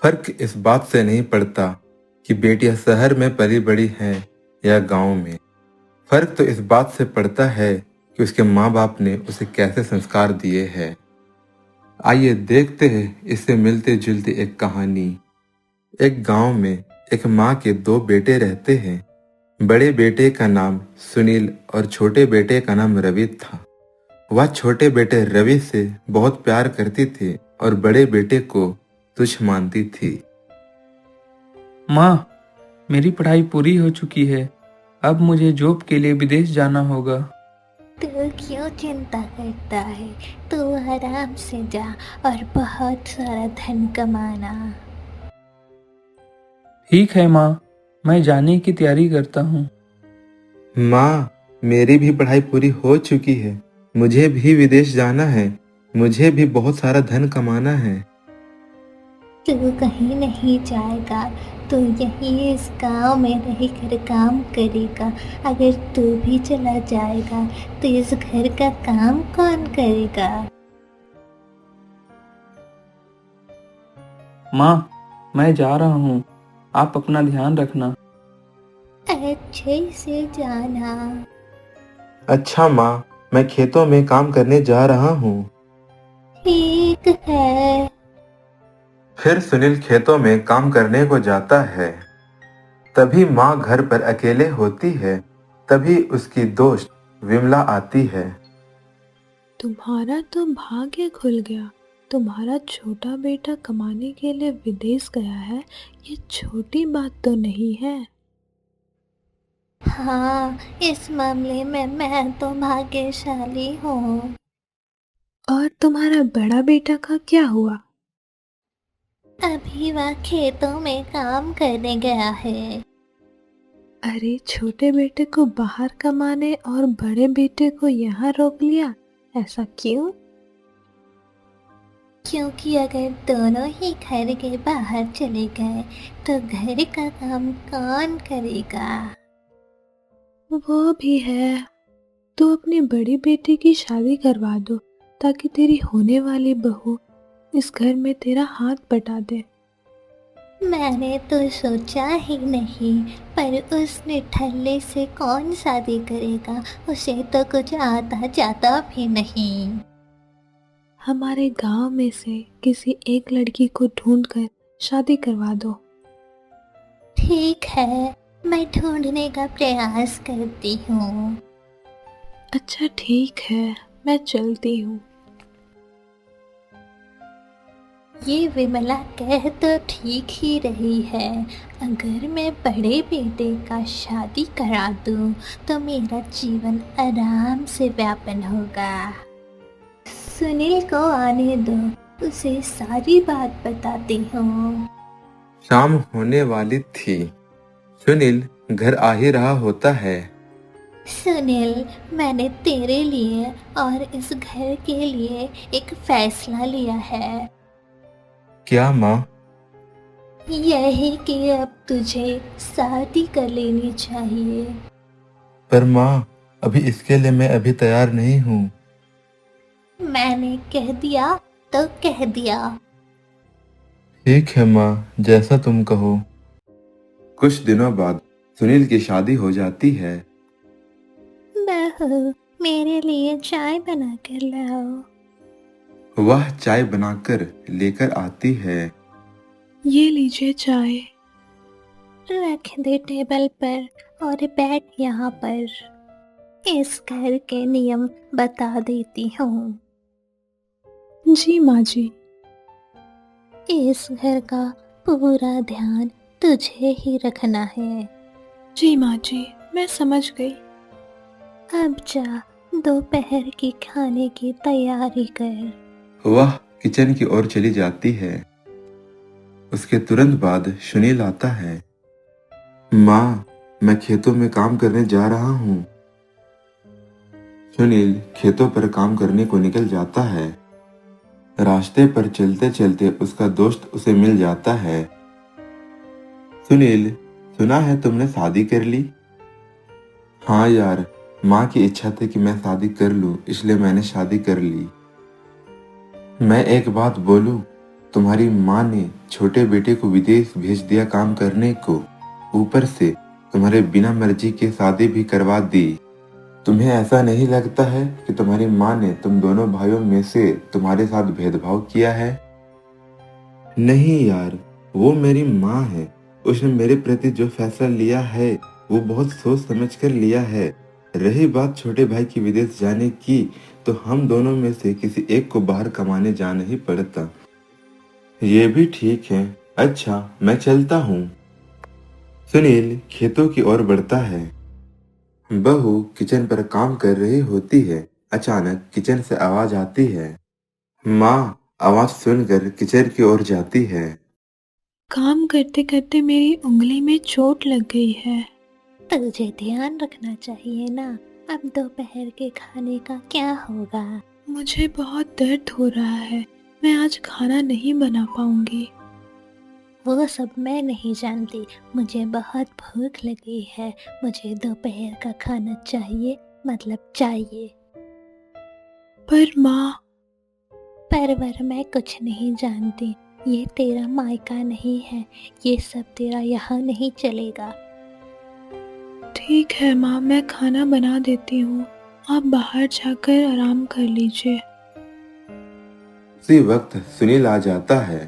फर्क इस बात से नहीं पड़ता कि बेटियां शहर में पली बड़ी हैं या गांव में। फर्क तो इस बात से पड़ता है कि उसके माँ बाप ने उसे कैसे संस्कार दिए हैं। आइए देखते हैं इससे मिलते जुलती एक कहानी। एक गांव में एक माँ के दो बेटे रहते हैं। बड़े बेटे का नाम सुनील और छोटे बेटे का नाम रवि था। वह छोटे बेटे रवि से बहुत प्यार करती थी और बड़े बेटे को तुच्छ मानती थी। माँ, मेरी पढ़ाई पूरी हो चुकी है। अब मुझे जॉब के लिए विदेश जाना होगा। तू क्यों चिंता करता है? तू आराम से जा और बहुत सारा धन कमाना। ठीक है माँ, मैं जाने की तैयारी करता हूँ। माँ, मेरी भी पढ़ाई पूरी हो चुकी है। मुझे भी विदेश जाना है। मुझे भी बहुत सारा धन कमाना है। तू कहीं नहीं जाएगा। तू यहीं इस गांव में रहकर काम करेगा। अगर तू भी चला जाएगा तो इस घर का काम कौन करेगा? माँ, मैं जा रहा हूँ। आप अपना ध्यान रखना। अच्छे से जाना। अच्छा माँ, मैं खेतों में काम करने जा रहा हूँ। ठीक है। फिर सुनील खेतों में काम करने को जाता है। तभी माँ घर पर अकेले होती है। तभी उसकी दोस्त विमला आती है। तुम्हारा तो भाग्य खुल गया। तुम्हारा छोटा बेटा कमाने के लिए विदेश गया है। ये छोटी बात तो नहीं है। हाँ, इस मामले में मैं तो भाग्यशाली हूँ। और तुम्हारा बड़ा बेटा का क्या हुआ? अभी वह खेतों में काम करने गया है। अरे, छोटे बेटे को बाहर कमाने और बड़े बेटे को यहाँ रोक लिया। ऐसा क्यों? क्योंकि अगर दोनों ही घर के बाहर चले गए तो घर का काम कौन करेगा? वो भी है। तू अपनी बड़ी बेटी की शादी करवा दो ताकि तेरी होने वाली बहू इस घर में तेरा हाथ बटा दे। मैंने तो सोचा ही नहीं, पर उस निठल्ले से कौन शादी करेगा? उसे तो कुछ आता जाता भी नहीं। हमारे गांव में से किसी एक लड़की को ढूंढकर शादी करवा दो। ठीक है, मैं ढूंढने का प्रयास करती हूँ। अच्छा ठीक है, मैं चलती हूँ। ये विमला कह तो ठीक ही रही है। अगर मैं बड़े बेटे का शादी करा दूँ तो मेरा जीवन आराम से व्यापन होगा। सुनील को आने दो, उसे सारी बात बताती हूँ। शाम होने वाली थी। सुनील घर आ ही रहा होता है। सुनील, मैंने तेरे लिए और इस घर के लिए एक फैसला लिया है। क्या माँ? यही कि अब तुझे शादी कर लेनी चाहिए। पर माँ, अभी इसके लिए मैं अभी तैयार नहीं हूँ। मैंने कह दिया तो कह दिया। ठीक है माँ, जैसा तुम कहो। कुछ दिनों बाद सुनील की शादी हो जाती है। बहू, मेरे लिए चाय बना कर लाओ। वह चाय बनाकर लेकर आती है। ये लीजिए चाय। रख दे टेबल पर और बैठ यहाँ पर। इस घर के नियम बता देती हूँ। जी माँ जी। इस घर का पूरा ध्यान तुझे ही रखना है। जी माँ जी, मैं समझ गई। अब जा, दोपहर की खाने की तैयारी कर। वह किचन की ओर चली जाती है। उसके तुरंत बाद सुनील आता है। माँ, मैं खेतों में काम करने जा रहा हूँ। सुनील खेतों पर काम करने को निकल जाता है। रास्ते पर चलते चलते उसका दोस्त उसे मिल जाता है। सुनील, सुना है तुमने शादी कर ली? हाँ यार, माँ की इच्छा थी कि मैं शादी कर लूं, इसलिए मैंने शादी कर ली। मैं एक बात बोलूं? तुम्हारी माँ ने छोटे बेटे को विदेश भेज दिया काम करने को, ऊपर से तुम्हारे बिना मर्जी के शादी भी करवा दी। तुम्हें ऐसा नहीं लगता है कि तुम्हारी माँ ने तुम दोनों भाइयों में से तुम्हारे साथ भेदभाव किया है? नहीं यार, वो मेरी माँ है। उसने मेरे प्रति जो फैसला लिया है वो बहुत सोच समझ कर लिया है। रही बात छोटे भाई की विदेश जाने की, तो हम दोनों में से किसी एक को बाहर कमाने जाना ही पड़ता। ये भी ठीक है। अच्छा, मैं चलता हूँ। सुनील खेतों की ओर बढ़ता है। बहू किचन पर काम कर रही होती है। अचानक किचन से आवाज आती है। माँ आवाज सुनकर किचन की ओर जाती है। काम करते करते मेरी उंगली में चोट लग गई है। तुझे ध्यान रखना चाहिए ना। अब दोपहर के खाने का क्या होगा? मुझे बहुत दर्द हो रहा है। मैं आज खाना नहीं बना पाऊंगी। वो सब मैं नहीं जानती। मुझे बहुत भूख लगी है। मुझे दोपहर का खाना चाहिए, मतलब चाहिए। पर माँ, पर मैं कुछ नहीं जानती। ये तेरा मायका नहीं है। ये सब तेरा यहाँ नहीं चलेगा। ठीक है माँ, मैं खाना बना देती हूँ। आप बाहर जाकर आराम कर लीजिए। उसी वक्त सुनील आ जाता है।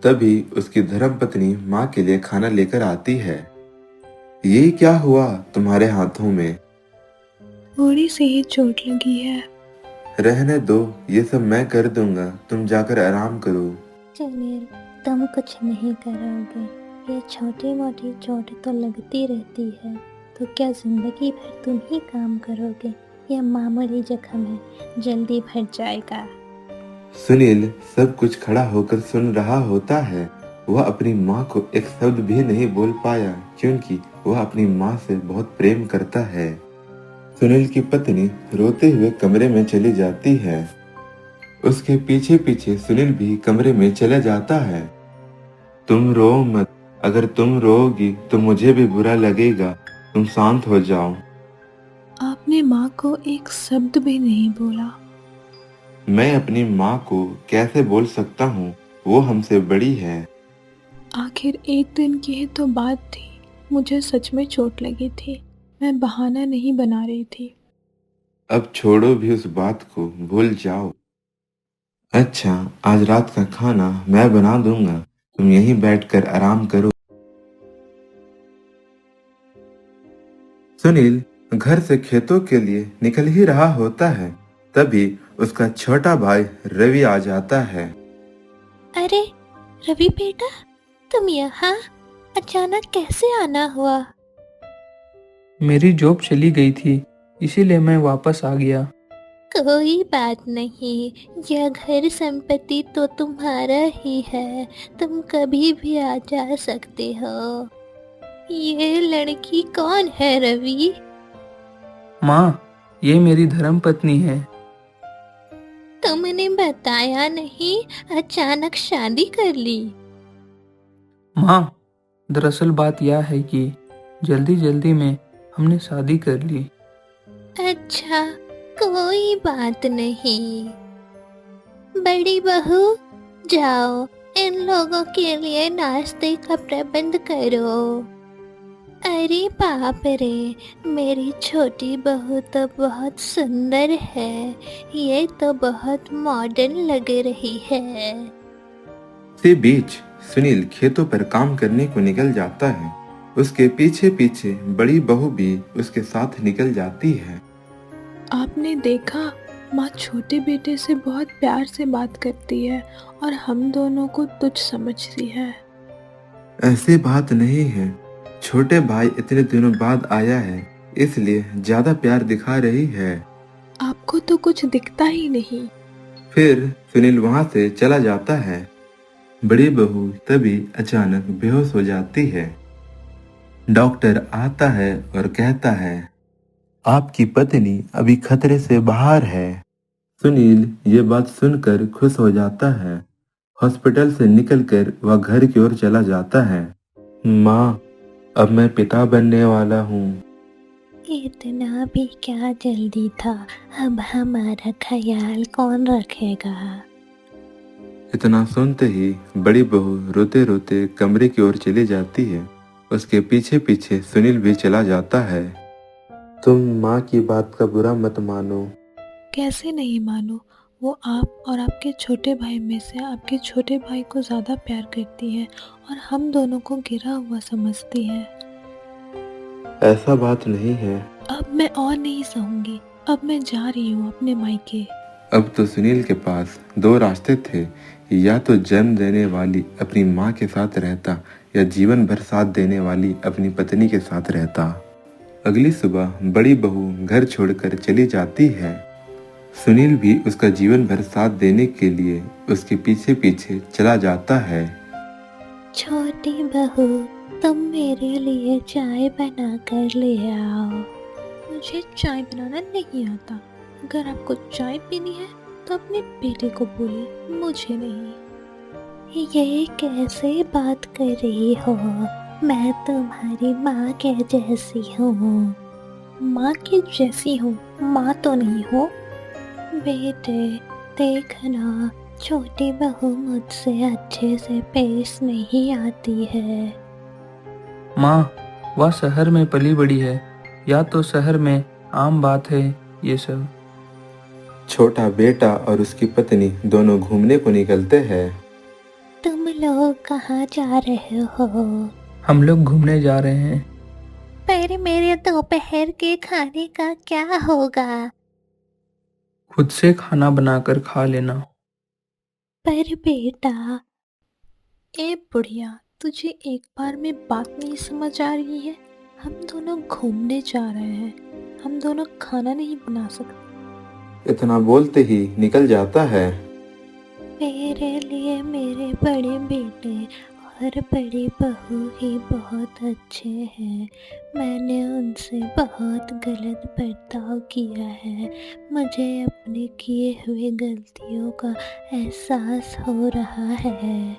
तभी उसकी धर्मपत्नी माँ के लिए खाना लेकर आती है। ये क्या हुआ तुम्हारे हाथों में? थोड़ी सी ही चोट लगी है। रहने दो, ये सब मैं कर दूंगा। तुम जाकर आराम करो। सुनील, तुम कुछ नहीं करोगे। ये छोटी मोटी चोट तो लगती रहती है, तो क्या जिंदगी भर तुम ही काम करोगे? यह मामूली जख्म है, जल्दी भर जाएगा। सुनील सब कुछ खड़ा होकर सुन रहा होता है। वह अपनी माँ को एक शब्द भी नहीं बोल पाया, क्योंकि वह अपनी माँ से बहुत प्रेम करता है। सुनील की पत्नी रोते हुए कमरे में चली जाती है। उसके पीछे पीछे सुनील भी कमरे में चला जाता है। तुम रो मत। अगर तुम रोओगी तो मुझे भी बुरा लगेगा। तुम शांत हो जाओ। आपने माँ को एक शब्द भी नहीं बोला। मैं अपनी माँ को कैसे बोल सकता हूँ? वो हमसे बड़ी है। आखिर एक दिन की ही तो बात थी। मुझे सच में चोट लगी थी। मैं बहाना नहीं बना रही थी। अब छोड़ो भी उस बात को, भूल जाओ। अच्छा, आज रात का खाना मैं बना दूंगा। तुम यहीं बैठकर आराम करो। सुनील घर से खेतों के लिए निकल ही रहा होता है। तभी उसका छोटा भाई रवि आ जाता है। अरे रवि बेटा, तुम यहाँ अचानक कैसे आना हुआ? मेरी जॉब चली गई थी, इसीलिए मैं वापस आ गया। कोई बात नहीं, यह घर संपत्ति तो तुम्हारा ही है। तुम कभी भी आ जा सकते हो। ये लड़की कौन है रवि? माँ, ये मेरी धर्मपत्नी है। तुमने बताया नहीं, अचानक शादी कर ली। माँ, दरअसल बात यह है कि जल्दी जल्दी में हमने शादी कर ली। अच्छा, कोई बात नहीं। बड़ी बहू, जाओ इन लोगों के लिए नाश्ते का प्रबंध करो। अरे बाप रे, मेरी छोटी बहू तो बहुत सुंदर है। ये तो बहुत मॉडर्न लग रही है। इसी बीच सुनील खेतों पर काम करने को निकल जाता है। उसके पीछे पीछे बड़ी बहू भी उसके साथ निकल जाती है। आपने देखा, माँ छोटे बेटे से बहुत प्यार से बात करती है और हम दोनों को तुच्छ समझती है। ऐसी बात नहीं है। छोटे भाई इतने दिनों बाद आया है, इसलिए ज्यादा प्यार दिखा रही है। आपको तो कुछ दिखता ही नहीं। फिर सुनील वहां से चला जाता है। बड़ी बहू तभी अचानक बेहोश हो जाती है। डॉक्टर आता है और कहता है, आपकी पत्नी अभी खतरे से बाहर है। सुनील ये बात सुनकर खुश हो जाता है। हॉस्पिटल से निकलकर वह घर की ओर चला जाता है। माँ, अब मैं पिता बनने वाला हूँ। इतना भी क्या जल्दी था? अब हमारा ख्याल कौन रखेगा? इतना सुनते ही बड़ी बहू रोते रोते कमरे की ओर चली जाती है। उसके पीछे पीछे सुनील भी चला जाता है। तुम माँ की बात का बुरा मत मानो। कैसे नहीं मानो, वो आप और आपके छोटे भाई में से आपके छोटे भाई को ज़्यादा प्यार करती है और हम दोनों को गिरा हुआ समझती है। ऐसा बात नहीं है। अब मैं और नहीं सहूंगी, अब मैं जा रही हूँ अपने मायके। अब तो सुनील के पास दो रास्ते थे, या तो जन्म देने वाली अपनी माँ के साथ रहता या जीवन भर साथ देने वाली अपनी पत्नी के साथ रहता। अगली सुबह बड़ी बहू घर छोड़कर चली जाती है। सुनील भी उसका जीवन भर साथ देने के लिए उसके पीछे पीछे चला जाता है। छोटी बहू, तुम मेरे लिए चाय बना कर ले आओ। मुझे चाय बनाना नहीं आता। अगर आपको चाय पीनी है तो अपने बेटे को बोलिए, मुझे नहीं। ये कैसे बात कर रही हो? मैं तुम्हारी माँ के जैसी हूँ। माँ की जैसी हूँ, माँ तो नहीं हो। बेटे, देखना, छोटी बहू मुझसे अच्छे से पेश नहीं आती है। माँ, वह शहर में पली बड़ी है, या तो शहर में आम बात है ये सब। छोटा बेटा और उसकी पत्नी दोनों घूमने को निकलते हैं। तुम लोग कहाँ जा रहे हो? हम लोग घूमने जा रहे हैं। पर मेरे दोपहर के खाने का क्या होगा? खुद से खाना बनाकर खा लेना। पर बेटा, ए बुढ़िया, तुझे एक बार में बात नहीं समझ आ रही है? हम दोनों घूमने जा रहे हैं, हम दोनों खाना नहीं बना सकते। इतना बोलते ही निकल जाता है। मेरे लिए मेरे बड़े बेटे और बड़ी बहू ही बहुत अच्छे हैं। मैंने उनसे बहुत गलत बर्ताव किया है। मुझे अपने किए हुए गलतियों का एहसास हो रहा है।